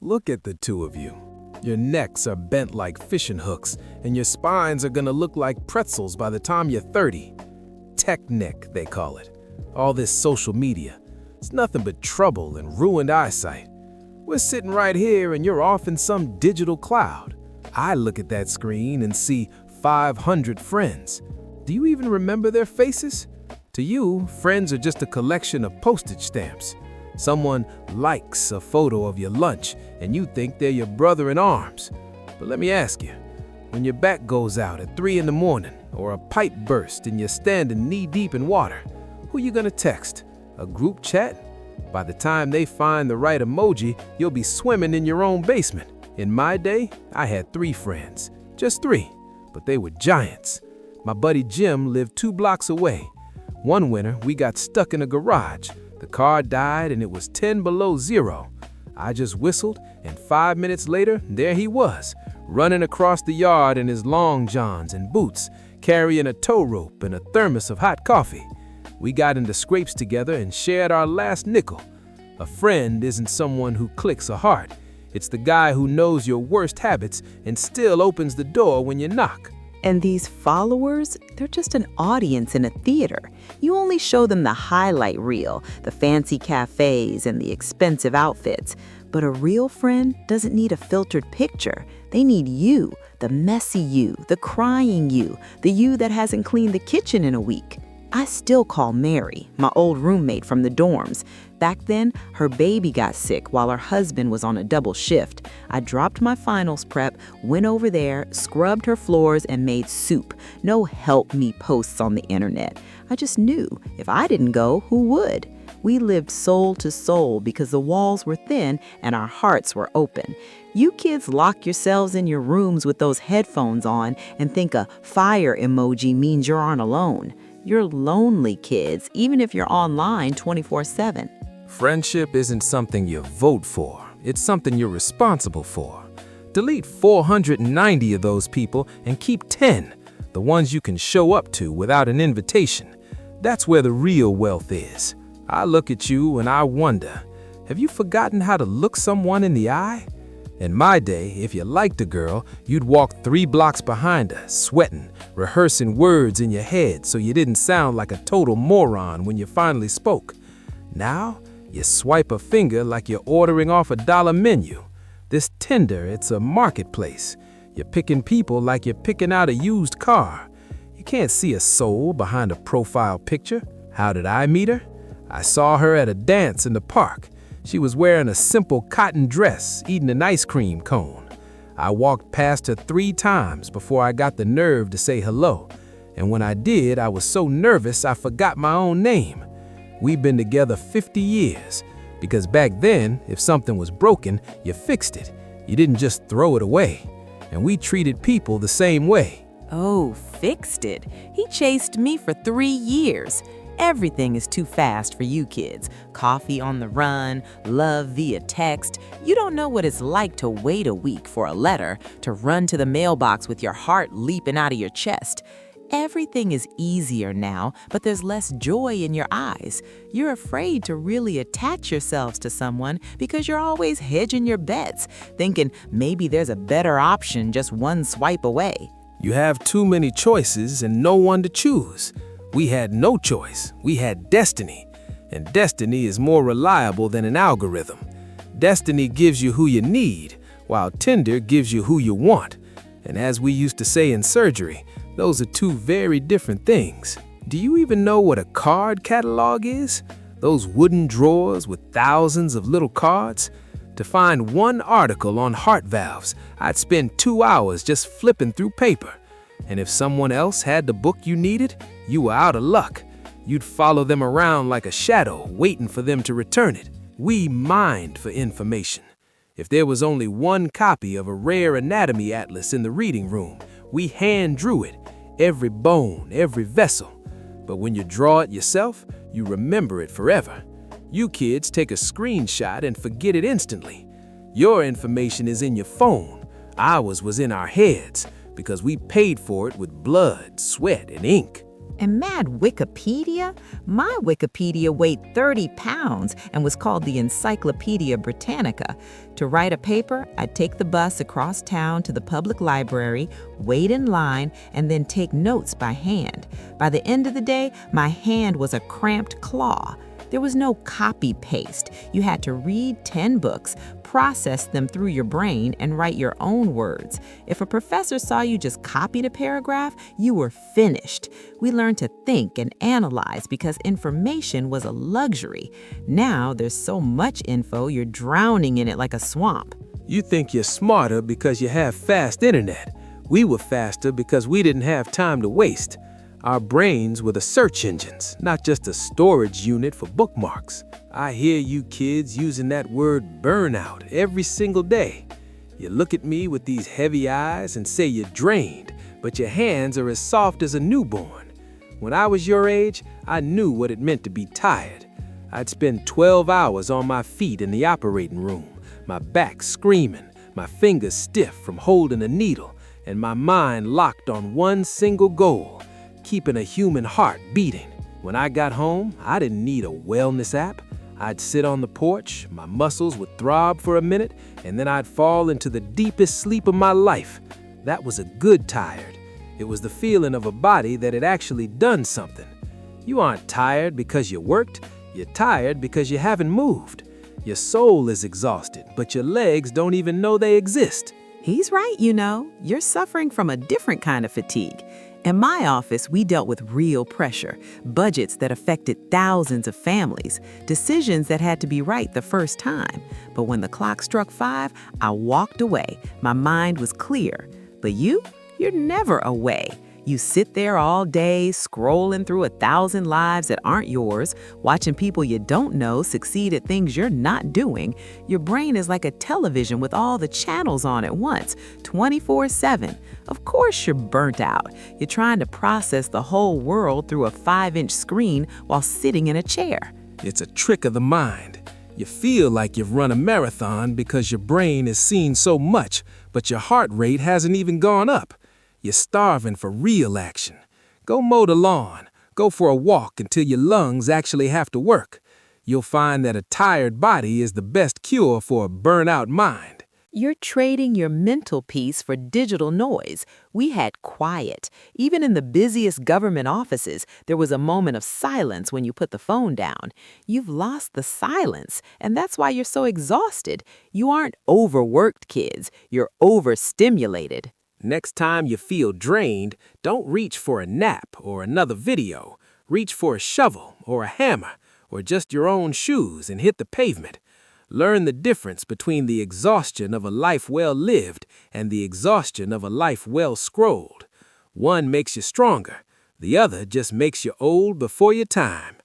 Look at the two of you. Your necks are bent like fishing hooks, and your spines are gonna look like pretzels by the time you're 30. Tech neck, they call it. All this social media. It's nothing but trouble and ruined eyesight. We're sitting right here and you're off in some digital cloud. I look at that screen and see 500 friends. Do you even remember their faces? To you, friends are just a collection of postage stamps. Someone likes a photo of your lunch and you think they're your brother in arms. But let me ask you, when your back goes out at 3 in the morning or a pipe bursts and you're standing knee-deep in water, who you gonna text? A group chat? By the time they find the right emoji, you'll be swimming in your own basement. In my day, I had 3 friends. Just 3, but they were giants. My buddy Jim lived 2 blocks away. One winter, we got stuck in a garage. The car died and it was 10 below zero. I just whistled and 5 minutes later, there he was, running across the yard in his long johns and boots, carrying a tow rope and a thermos of hot coffee. We got into scrapes together and shared our last nickel. A friend isn't someone who clicks a heart. It's the guy who knows your worst habits and still opens the door when you knock. And these followers, they're just an audience in a theater. You only show them the highlight reel, the fancy cafes and the expensive outfits. But a real friend doesn't need a filtered picture. They need you, the messy you, the crying you, the you that hasn't cleaned the kitchen in a week. I still call Mary, my old roommate from the dorms. Back then, her baby got sick while her husband was on a double shift. I dropped my finals prep, went over there, scrubbed her floors, and made soup. No help me posts on the internet. I just knew if I didn't go, who would? We lived soul to soul because the walls were thin and our hearts were open. You kids lock yourselves in your rooms with those headphones on and think a fire emoji means you aren't alone. You're lonely, kids, even if you're online 24/7. Friendship isn't something you vote for. It's something you're responsible for. Delete 490 of those people and keep 10, the ones you can show up to without an invitation. That's where the real wealth is. I look at you and I wonder, have you forgotten how to look someone in the eye? In my day, if you liked a girl, you'd walk 3 blocks behind her, sweating, rehearsing words in your head so you didn't sound like a total moron when you finally spoke. Now, you swipe a finger like you're ordering off a dollar menu. This Tinder, it's a marketplace. You're picking people like you're picking out a used car. You can't see a soul behind a profile picture. How did I meet her? I saw her at a dance in the park. She was wearing a simple cotton dress, eating an ice cream cone. I walked past her 3 times before I got the nerve to say hello. And when I did, I was so nervous I forgot my own name. We've been together 50 years, because back then, if something was broken, you fixed it. You didn't just throw it away. And we treated people the same way. Oh, fixed it. He chased me for 3 years. Everything is too fast for you kids. Coffee on the run, love via text. You don't know what it's like to wait a week for a letter, to run to the mailbox with your heart leaping out of your chest. Everything is easier now, but there's less joy in your eyes. You're afraid to really attach yourselves to someone because you're always hedging your bets, thinking maybe there's a better option just one swipe away. You have too many choices and no one to choose. We had no choice. We had destiny. And destiny is more reliable than an algorithm. Destiny gives you who you need, while Tinder gives you who you want. And as we used to say in surgery, those are 2 very different things. Do you even know what a card catalog is? Those wooden drawers with thousands of little cards? To find one article on heart valves, I'd spend 2 hours just flipping through paper. And if someone else had the book you needed, you were out of luck. You'd follow them around like a shadow, waiting for them to return it. We mined for information. If there was only one copy of a rare anatomy atlas in the reading room, we hand drew it, every bone, every vessel. But when you draw it yourself, you remember it forever. You kids take a screenshot and forget it instantly. Your information is in your phone. Ours was in our heads, because we paid for it with blood, sweat, and ink. And mad Wikipedia? My Wikipedia weighed 30 pounds and was called the Encyclopedia Britannica. To write a paper, I'd take the bus across town to the public library, wait in line, and then take notes by hand. By the end of the day, my hand was a cramped claw. There was no copy-paste. You had to read 10 books, process them through your brain, and write your own words. If a professor saw you just copied a paragraph, you were finished. We learned to think and analyze because information was a luxury. Now there's so much info, you're drowning in it like a swamp. You think you're smarter because you have fast internet. We were faster because we didn't have time to waste. Our brains were the search engines, not just a storage unit for bookmarks. I hear you kids using that word burnout every single day. You look at me with these heavy eyes and say you're drained, but your hands are as soft as a newborn. When I was your age, I knew what it meant to be tired. I'd spend 12 hours on my feet in the operating room, my back screaming, my fingers stiff from holding a needle, and my mind locked on one single goal: keeping a human heart beating. When I got home, I didn't need a wellness app. I'd sit on the porch, my muscles would throb for a minute, and then I'd fall into the deepest sleep of my life. That was a good tired. It was the feeling of a body that had actually done something. You aren't tired because you worked, you're tired because you haven't moved. Your soul is exhausted, but your legs don't even know they exist. He's right, You're suffering from a different kind of fatigue. In my office, we dealt with real pressure, budgets that affected thousands of families, decisions that had to be right the first time. But when the clock struck 5, I walked away. My mind was clear. But you're never away. You sit there all day, scrolling through 1,000 lives that aren't yours, watching people you don't know succeed at things you're not doing. Your brain is like a television with all the channels on at once, 24/7. Of course you're burnt out. You're trying to process the whole world through a 5-inch screen while sitting in a chair. It's a trick of the mind. You feel like you've run a marathon because your brain has seen so much, but your heart rate hasn't even gone up. You're starving for real action. Go mow the lawn. Go for a walk until your lungs actually have to work. You'll find that a tired body is the best cure for a burnout mind. You're trading your mental peace for digital noise. We had quiet. Even in the busiest government offices, there was a moment of silence when you put the phone down. You've lost the silence, and that's why you're so exhausted. You aren't overworked, kids. You're overstimulated. Next time you feel drained, don't reach for a nap or another video. Reach for a shovel or a hammer or just your own shoes and hit the pavement. Learn the difference between the exhaustion of a life well lived and the exhaustion of a life well scrolled. One makes you stronger. The other just makes you old before your time.